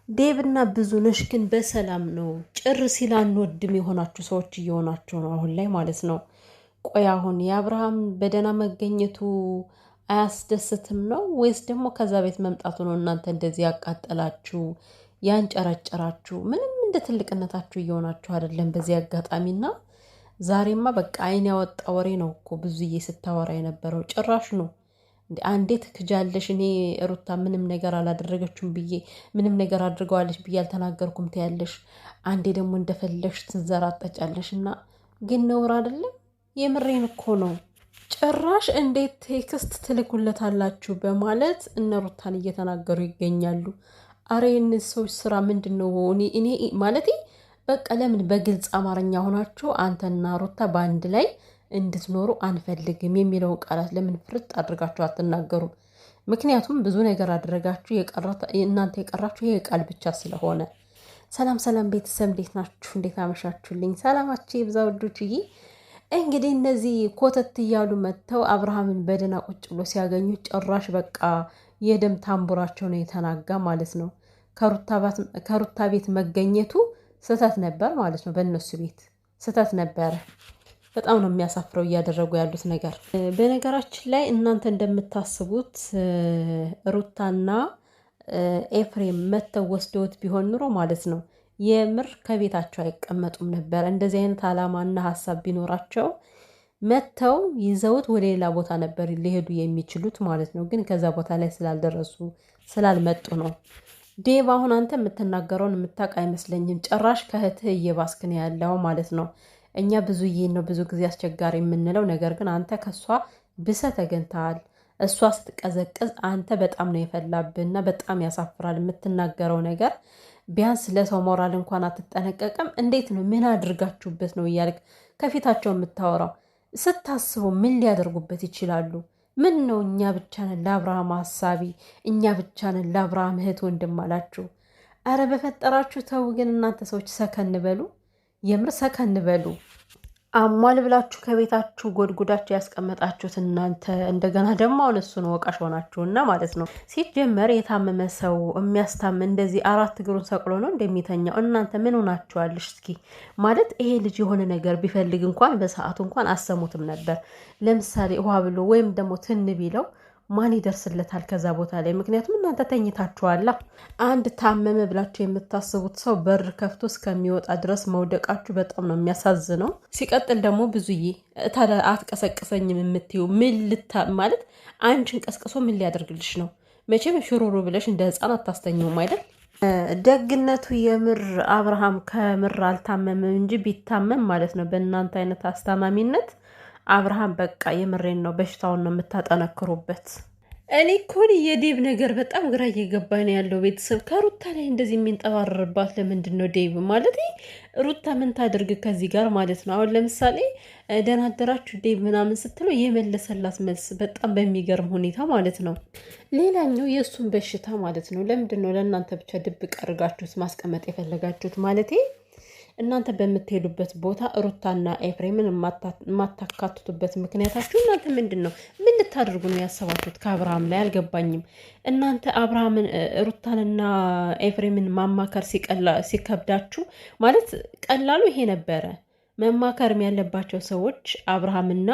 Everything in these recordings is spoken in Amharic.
ዴቭና ብዙነሽ ግን በሰላም ነው። ጭር ሲል አንወድም የሆናችሁ ሰዎች እየሆናችሁ ነው አሁን ላይ ማለት ነው። ቆይ አሁን የአብርሃም በደህና መገኘቱ አያስደስትም ነው ወይስ ደግሞ ከዛ ቤት መምጣቱ ነው እናንተ እንደዚህ ያቃጠላችሁ ያንጨረጨራችሁ? ምንም እንደ ትልቅነታችሁ እየሆናችሁ አይደለም በዚህ አጋጣሚና ዛሬማ በቃ አይን ያወጣ ወሬ ነው እኮ ብዙዬ ስታወራ የነበረው ጭራሽ ነው። አንዴ ትክጃለሽ እኔ ሩታ ምንም ነገር አላደረገችም ብዬ ምንም ነገር አድርገዋለች ብዬ አልተናገርኩም ትያለሽ። አንዴ ደግሞ እንደፈለሽ ትዘራጠጫለሽ እና ግን ነውር አይደለም። የምሬን እኮ ነው። ጭራሽ እንዴት ቴክስት ትልኩለታላችሁ በማለት እነ ሩታን እየተናገሩ ይገኛሉ። አረ የእነዚህ ሰዎች ስራ ምንድን ነው? እኔ ማለት በቃ ለምን በግልጽ አማርኛ ሆናችሁ አንተና ሩታ በአንድ ላይ እንድትኖሩ አንፈልግም የሚለውን ቃላት ለምን ፍርጥ አድርጋችሁ አትናገሩም? ምክንያቱም ብዙ ነገር አድርጋችሁ እናንተ የቀራችሁ ይሄ ቃል ብቻ ስለሆነ። ሰላም ሰላም ቤተሰብ እንዴት ናችሁ? እንዴት አመሻችሁልኝ? ሰላማችሁ ይብዛ ውዶችዬ። እንግዲህ እነዚህ ኮተት እያሉ መጥተው አብርሃምን በደህና ቁጭ ብሎ ሲያገኙ ጭራሽ በቃ የደም ታምቡራቸው ነው የተናጋ ማለት ነው። ከሩታ ቤት መገኘቱ ስህተት ነበር ማለት ነው። በእነሱ ቤት ስህተት ነበረ። በጣም ነው የሚያሳፍረው እያደረጉ ያሉት ነገር። በነገራችን ላይ እናንተ እንደምታስቡት ሩታና ኤፍሬም መተው ወስደውት ቢሆን ኑሮ ማለት ነው የምር ከቤታቸው አይቀመጡም ነበር። እንደዚህ አይነት አላማና ሀሳብ ቢኖራቸው መተው ይዘውት ወደ ሌላ ቦታ ነበር ሊሄዱ የሚችሉት ማለት ነው። ግን ከዛ ቦታ ላይ ስላልደረሱ ስላልመጡ ነው። ዴቭ አሁን አንተ የምትናገረውን የምታውቅ አይመስለኝም። ጭራሽ ከእህትህ እየባስክ ነው ያለው ማለት ነው። እኛ ብዙዬን ነው ብዙ ጊዜ አስቸጋሪ የምንለው፣ ነገር ግን አንተ ከሷ ብሰ ተገኝተሃል። እሷ ስትቀዘቅዝ አንተ በጣም ነው የፈላብህና በጣም ያሳፍራል የምትናገረው ነገር። ቢያንስ ለሰው ሞራል እንኳን አትጠነቀቅም። እንዴት ነው ምን አድርጋችሁበት ነው እያልክ ከፊታቸው የምታወራው? ስታስቡ ምን ሊያደርጉበት ይችላሉ? ምን ነው እኛ ብቻ ነን ለአብርሃም ሀሳቢ፣ እኛ ብቻ ነን ለአብርሃም እህት ወንድም አላችሁ? አረ በፈጠራችሁ ተው። ግን እናንተ ሰዎች ሰከን በሉ፣ የምር ሰከን በሉ። አሟል ብላችሁ ከቤታችሁ ጎድጉዳችሁ ያስቀመጣችሁት እናንተ እንደገና ደግሞ አሁን እሱን ወቃሽ ሆናችሁና ማለት ነው። ሲጀመር የታመመ ሰው የሚያስታም እንደዚህ አራት እግሩን ሰቅሎ ነው እንደሚተኛው። እናንተ ምን ሆናችኋልሽ? እስኪ ማለት ይሄ ልጅ የሆነ ነገር ቢፈልግ እንኳን በሰዓቱ እንኳን አሰሙትም ነበር። ለምሳሌ ውሃ ብሎ ወይም ደግሞ ትን ቢለው ማን ይደርስለታል ከዛ ቦታ ላይ? ምክንያቱም እናንተ ተኝታችኋላ። አንድ ታመመ ብላችሁ የምታስቡት ሰው በር ከፍቶ እስከሚወጣ ድረስ መውደቃችሁ በጣም ነው የሚያሳዝነው። ሲቀጥል ደግሞ ብዙዬ ታዲያ አትቀሰቅሰኝም የምትዩ ምን ማለት አንቺን ቀስቅሶ ምን ሊያደርግልሽ ነው? መቼም ሽሩሩ ብለሽ እንደ ህፃን አታስተኘውም አይደል? ደግነቱ የምር አብርሃም ከምር አልታመመም እንጂ ቢታመም ማለት ነው በእናንተ አይነት አስታማሚነት አብርሃም በቃ የምሬን ነው በሽታውን ነው የምታጠነክሩበት። እኔ እኮ የዴቭ ነገር በጣም ግራ እየገባ ነው ያለው። ቤተሰብ ከሩታ ላይ እንደዚህ የሚንጠባረርባት ለምንድን ነው? ዴቭ ማለት ሩታ ምን ታደርግ ከዚህ ጋር ማለት ነው? አሁን ለምሳሌ ደህና አደራችሁ ዴቭ ምናምን ስትለው የመለሰላት መልስ በጣም በሚገርም ሁኔታ ማለት ነው። ሌላኛው የእሱን በሽታ ማለት ነው። ለምንድን ነው ለእናንተ ብቻ ድብቅ አድርጋችሁት ማስቀመጥ የፈለጋችሁት? ማለቴ እናንተ በምትሄዱበት ቦታ ሩታና ኤፍሬምን የማታካትቱበት ምክንያታችሁ እናንተ ምንድን ነው? ምን ልታደርጉ ነው ያሰባችሁት ከአብርሃም ላይ? አልገባኝም። እናንተ አብርሃምን ሩታንና ኤፍሬምን ማማከር ሲከብዳችሁ ማለት ቀላሉ ይሄ ነበረ። መማከርም ያለባቸው ሰዎች አብርሃምና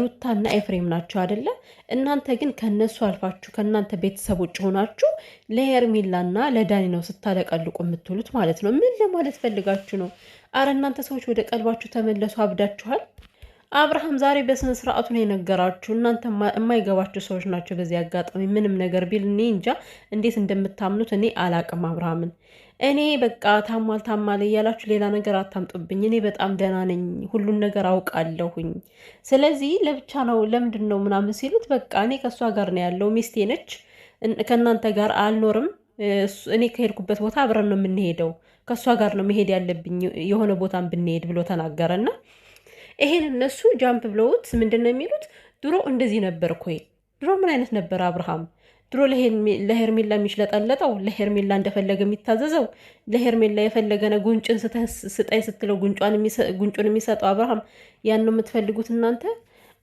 ሩታና ኤፍሬም ናቸው አይደለ? እናንተ ግን ከነሱ አልፋችሁ ከእናንተ ቤተሰብ ውጭ ሆናችሁ ለሄርሜላና ለዳኒ ነው ስታለቀልቁ የምትውሉት ማለት ነው። ምን ለማለት ፈልጋችሁ ነው? አረ እናንተ ሰዎች ወደ ቀልባችሁ ተመለሱ። አብዳችኋል። አብርሃም ዛሬ በስነ ስርዓቱ ነው የነገራችሁ። እናንተ የማይገባችሁ ሰዎች ናቸው። በዚህ አጋጣሚ ምንም ነገር ቢል እኔ እንጃ እንዴት እንደምታምኑት እኔ አላቅም አብርሃምን። እኔ በቃ ታማል እያላችሁ ሌላ ነገር አታምጡብኝ። እኔ በጣም ደህና ነኝ፣ ሁሉን ነገር አውቃለሁኝ። ስለዚህ ለብቻ ነው ለምንድን ነው ምናምን ሲሉት በቃ እኔ ከእሷ ጋር ነው ያለው፣ ሚስቴ ነች፣ ከእናንተ ጋር አልኖርም። እኔ ከሄድኩበት ቦታ አብረን ነው የምንሄደው፣ ከእሷ ጋር ነው መሄድ ያለብኝ የሆነ ቦታን ብንሄድ ብሎ ተናገረና ይሄን እነሱ ጃምፕ ብለውት ምንድን ነው የሚሉት? ድሮ እንደዚህ ነበር እኮ። ድሮ ምን አይነት ነበር አብርሃም? ድሮ ለሄርሜላ የሚሽለጠለጠው፣ ለሄርሜላ እንደፈለገ የሚታዘዘው፣ ለሄርሜላ የፈለገነ ጉንጭን ስጠኝ ስትለው ጉንጩን የሚሰጠው አብርሃም። ያን ነው የምትፈልጉት እናንተ?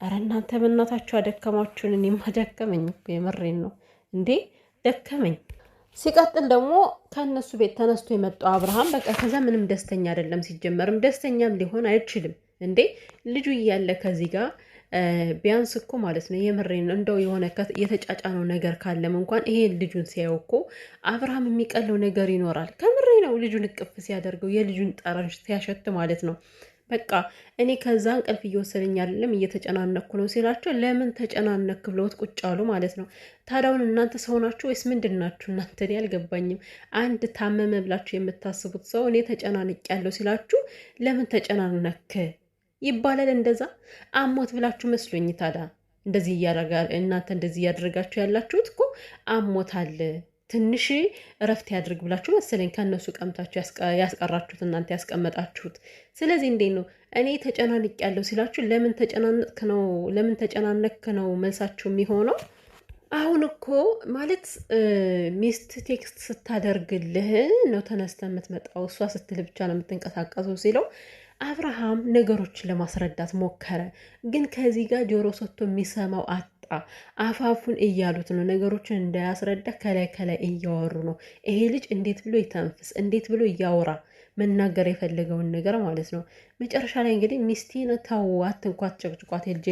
አረ እናንተ በእናታችሁ አደከማችሁን። እኔማ ደከመኝ እኮ የመሬን ነው እንዴ ደከመኝ። ሲቀጥል ደግሞ ከእነሱ ቤት ተነስቶ የመጣው አብርሃም በቃ ከዛ ምንም ደስተኛ አይደለም። ሲጀመርም ደስተኛም ሊሆን አይችልም እንዴ ልጁ እያለ ከዚህ ጋር ቢያንስ እኮ ማለት ነው የምሬን እንደው የሆነ የተጫጫነው ነገር ካለም እንኳን ይሄ ልጁን ሲያየው እኮ አብርሃም የሚቀለው ነገር ይኖራል። ከምሬ ነው። ልጁን እቅፍ ሲያደርገው የልጁን ጠረን ሲያሸት ማለት ነው። በቃ እኔ ከዛ እንቅልፍ እየወሰደኝ አይደለም እየተጨናነኩ ነው ሲላቸው ለምን ተጨናነክ ብለውት ቁጭ አሉ ማለት ነው። ታዲያውን እናንተ ሰው ናችሁ ወይስ ምንድን ናችሁ እናንተ? እኔ አልገባኝም። አንድ ታመመ ብላችሁ የምታስቡት ሰው እኔ ተጨናንቅ ያለው ሲላችሁ ለምን ተጨናነክ ይባላል? እንደዛ አሞት ብላችሁ መስሎኝ። ታዲያ እንደዚህ እናንተ እንደዚህ እያደረጋችሁ ያላችሁት እኮ አሞታል ትንሽ እረፍት ያድርግ ብላችሁ መሰለኝ ከእነሱ ቀምታችሁ ያስቀራችሁት እናንተ ያስቀመጣችሁት። ስለዚህ እንዴት ነው እኔ ተጨናንቅ ያለው ሲላችሁ ለምን ተጨናነክ ነው መልሳችሁ የሚሆነው። አሁን እኮ ማለት ሚስት ቴክስት ስታደርግልህ ነው ተነስተ የምትመጣው፣ እሷ ስትል ብቻ ነው የምትንቀሳቀሰው ሲለው አብርሃም ነገሮችን ለማስረዳት ሞከረ። ግን ከዚህ ጋር ጆሮ ሰጥቶ የሚሰማው አፋፉን እያሉት ነው። ነገሮችን እንዳያስረዳ ከላይ ከላይ እያወሩ ነው። ይሄ ልጅ እንዴት ብሎ ይተንፍስ፣ እንዴት ብሎ እያወራ መናገር የፈለገውን ነገር ማለት ነው። መጨረሻ ላይ እንግዲህ ሚስቴን ተው አትንኳት፣ ጨቅጭቋት፣ የልጄ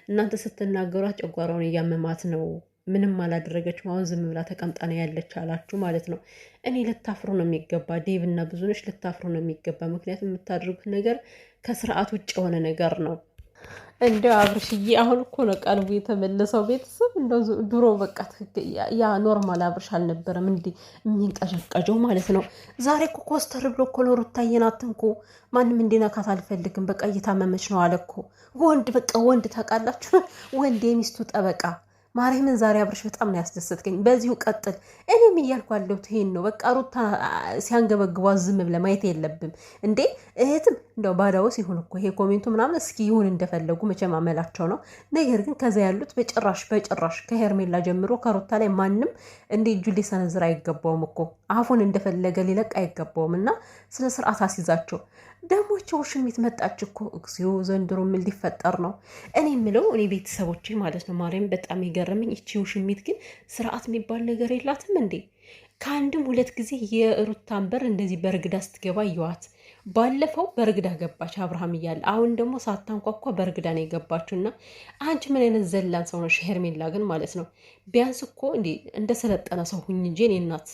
እናንተ ስትናገሯት ጨጓራውን እያመማት ነው፣ ምንም አላደረገችም፣ አሁን ዝም ብላ ተቀምጣ ነው ያለች አላችሁ ማለት ነው። እኔ ልታፍሩ ነው የሚገባ፣ ዴቭ እና ብዙነሽ ልታፍሩ ነው የሚገባ። ምክንያቱም የምታደርጉት ነገር ከስርዓት ውጭ የሆነ ነገር ነው። እንደ አብርሽዬ አሁን እኮ ነው ቀልቡ የተመለሰው። ቤተሰብ እንደ ድሮ በቃ ያ ኖርማል አብርሽ አልነበረም እንዲህ የሚንቀዠቀጀው ማለት ነው። ዛሬ እኮ ኮስተር ብሎ እኮ ነው ሩታዬን አትንኩ፣ ማንም እንዲነካት አልፈልግም፣ በቃ እየታመመች ነው አለ እኮ። ወንድ በቃ ወንድ ታውቃላችሁ፣ ወንድ የሚስቱ ጠበቃ ማርያምን ዛሬ አብርሽ በጣም ነው ያስደሰትከኝ። በዚሁ ቀጥል። እኔም እያልኩ ያለሁት ይሄን ነው። በቃ ሩታ ሲያንገበግቧ ዝም ብለህ ማየት የለብም እንዴ። እህትም እንደው ባዳውስ ይሁን እኮ ይሄ ኮሜንቱ ምናምን እስኪ ይሁን እንደፈለጉ መቼም አመላቸው ነው። ነገር ግን ከዛ ያሉት በጭራሽ ከሄርሜላ ጀምሮ ከሩታ ላይ ማንም እንደ እጁ ሊሰነዝር አይገባውም እኮ አፉን እንደፈለገ ሊለቅ አይገባውም። እና ስለ ስርዓት አስይዛቸው። ደግሞ ውሽሚት መጣች እኮ እግዚኦ! ዘንድሮ ምን ሊፈጠር ነው? እኔ የምለው እኔ ቤተሰቦቼ ማለት ነው ማርያም በጣም የገረመኝ ይቺ ውሽሚት ግን ስርዓት የሚባል ነገር የላትም እንዴ? ከአንድም ሁለት ጊዜ የሩታን በር እንደዚህ በርግዳ ስትገባ እየዋት። ባለፈው በርግዳ ገባች አብርሃም እያለ፣ አሁን ደግሞ ሳታንኳኳ በርግዳ ነው የገባችው። እና አንቺ ምን አይነት ዘላን ሰው ነሽ? ሄርሜላ ግን ማለት ነው ቢያንስ እኮ እንደሰለጠነ ሰው ሁኝ እንጂ እኔ እናት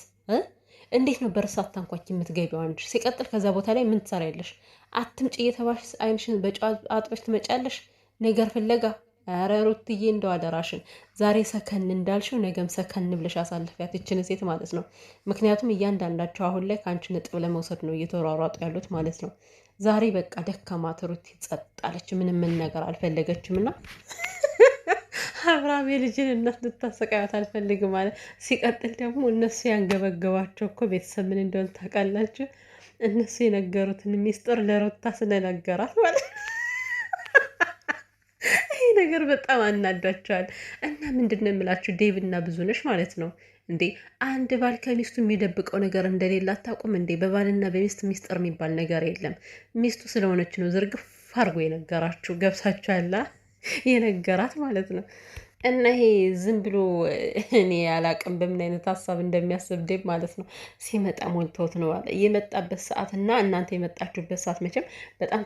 እንዴት ነው በርሳት ታንኳች የምትገቢው አንቺ? ሲቀጥል ከዛ ቦታ ላይ ምን ትሰሪያለሽ? አትምጭ እየተባልሽ አይንሽን በጨው አጥበሽ ትመጫለሽ ነገር ፍለጋ። ኧረ ሩትዬ እንደው አደራሽን ዛሬ ሰከን እንዳልሽው ነገም ሰከን ብለሽ አሳልፊያት ይችን ሴት ማለት ነው። ምክንያቱም እያንዳንዳቸው አሁን ላይ ከአንቺ ነጥብ ለመውሰድ ነው እየተሯሯጡ ያሉት ማለት ነው። ዛሬ በቃ ደከማት ሩት፣ ጸጥ አለች፣ ምንም ነገር አልፈለገችም እና አብርሃም የልጅን እናት ልታሰቃያት አልፈልግም ማለት። ሲቀጥል ደግሞ እነሱ ያንገበገባቸው እኮ ቤተሰብ ምን እንደሆነ ታውቃላችሁ? እነሱ የነገሩትን ሚስጥር ለሩታ ስለነገራት ማለት ይህ ነገር በጣም አናዳቸዋል። እና ምንድን ነው የምላችሁ ዴቭ እና ብዙነሽ ማለት ነው እንዴ አንድ ባል ከሚስቱ የሚደብቀው ነገር እንደሌለ አታውቁም እንዴ? በባልና በሚስት ሚስጥር የሚባል ነገር የለም። ሚስቱ ስለሆነች ነው ዝርግፍ አድርጎ የነገራችሁ። ገብሳችኋላ? የነገራት ማለት ነው። እና ይሄ ዝም ብሎ እኔ ያላቅም በምን አይነት ሀሳብ እንደሚያስብ ዴቭ ማለት ነው። ሲመጣ ሞልተውት ነው አለ። የመጣበት ሰዓት እና እናንተ የመጣችሁበት ሰዓት መቼም በጣም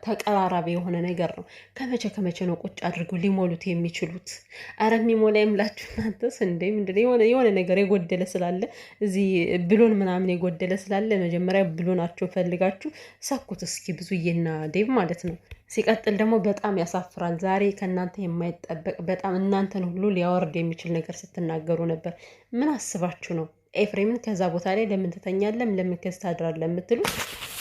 ተቀራራቢ የሆነ ነገር ነው። ከመቼ ነው ቁጭ አድርገው ሊሞሉት የሚችሉት? አረ የሚሞላ የምላችሁ እናንተስ እንደ ምንድን የሆነ ነገር የጎደለ ስላለ እዚህ ብሎን ምናምን የጎደለ ስላለ መጀመሪያ ብሎናቸው ፈልጋችሁ ሰኩት እስኪ ብዙዬና ዴቭ ማለት ነው። ሲቀጥል ደግሞ በጣም ያሳፍራል። ዛሬ ከእናንተ የማይጠበቅ በጣም እናንተን ሁሉ ሊያወርድ የሚችል ነገር ስትናገሩ ነበር። ምን አስባችሁ ነው? ኤፍሬምን ከዛ ቦታ ላይ ለምን ትተኛለም፣ ለምን ከዚህ ታድራለህ የምትሉ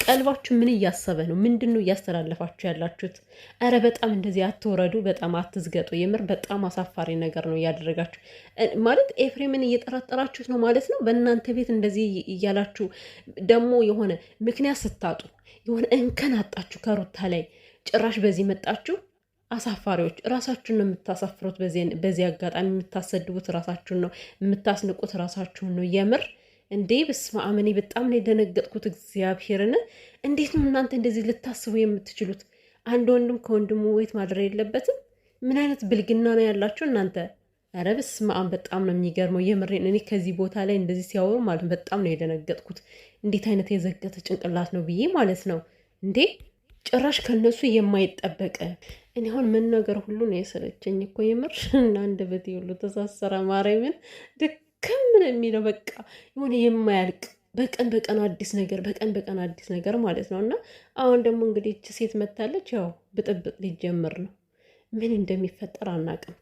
ቀልባችሁ ምን እያሰበ ነው? ምንድን ነው እያስተላለፋችሁ ያላችሁት? እረ በጣም እንደዚህ አትወረዱ፣ በጣም አትዝገጡ። የምር በጣም አሳፋሪ ነገር ነው እያደረጋችሁ ማለት። ኤፍሬምን እየጠራጠራችሁት ነው ማለት ነው። በእናንተ ቤት እንደዚህ እያላችሁ ደግሞ የሆነ ምክንያት ስታጡ የሆነ እንከን አጣችሁ ከሩታ ላይ ጭራሽ በዚህ መጣችሁ። አሳፋሪዎች ራሳችሁን ነው የምታሳፍሩት። በዚህ አጋጣሚ የምታሰድቡት ራሳችሁን ነው፣ የምታስንቁት ራሳችሁን ነው። የምር እንዴ በስመ አብ! እኔ በጣም ነው የደነገጥኩት። እግዚአብሔርን እንዴት ነው እናንተ እንደዚህ ልታስቡ የምትችሉት? አንድ ወንድም ከወንድሙ ቤት ማድረግ የለበትም? ምን አይነት ብልግና ነው ያላችሁ እናንተ? ኧረ በስመ አብ በጣም ነው የሚገርመው። የምሬን እኔ ከዚህ ቦታ ላይ እንደዚህ ሲያወሩ ማለት በጣም ነው የደነገጥኩት። እንዴት አይነት የዘገተ ጭንቅላት ነው ብዬ ማለት ነው እንዴ! ጭራሽ ከነሱ የማይጠበቅ እኔ አሁን ምን ነገር ሁሉ ነው የሰለቸኝ እኮ የምር እና አንደበቴ ሁሉ ተሳሰረ። ማርያምን ድክም ነው የሚለው በቃ የሆነ የማያልቅ በቀን በቀን አዲስ ነገር በቀን በቀን አዲስ ነገር ማለት ነው። እና አሁን ደግሞ እንግዲህ ሴት መታለች፣ ያው ብጥብጥ ሊጀምር ነው። ምን እንደሚፈጠር አናውቅም።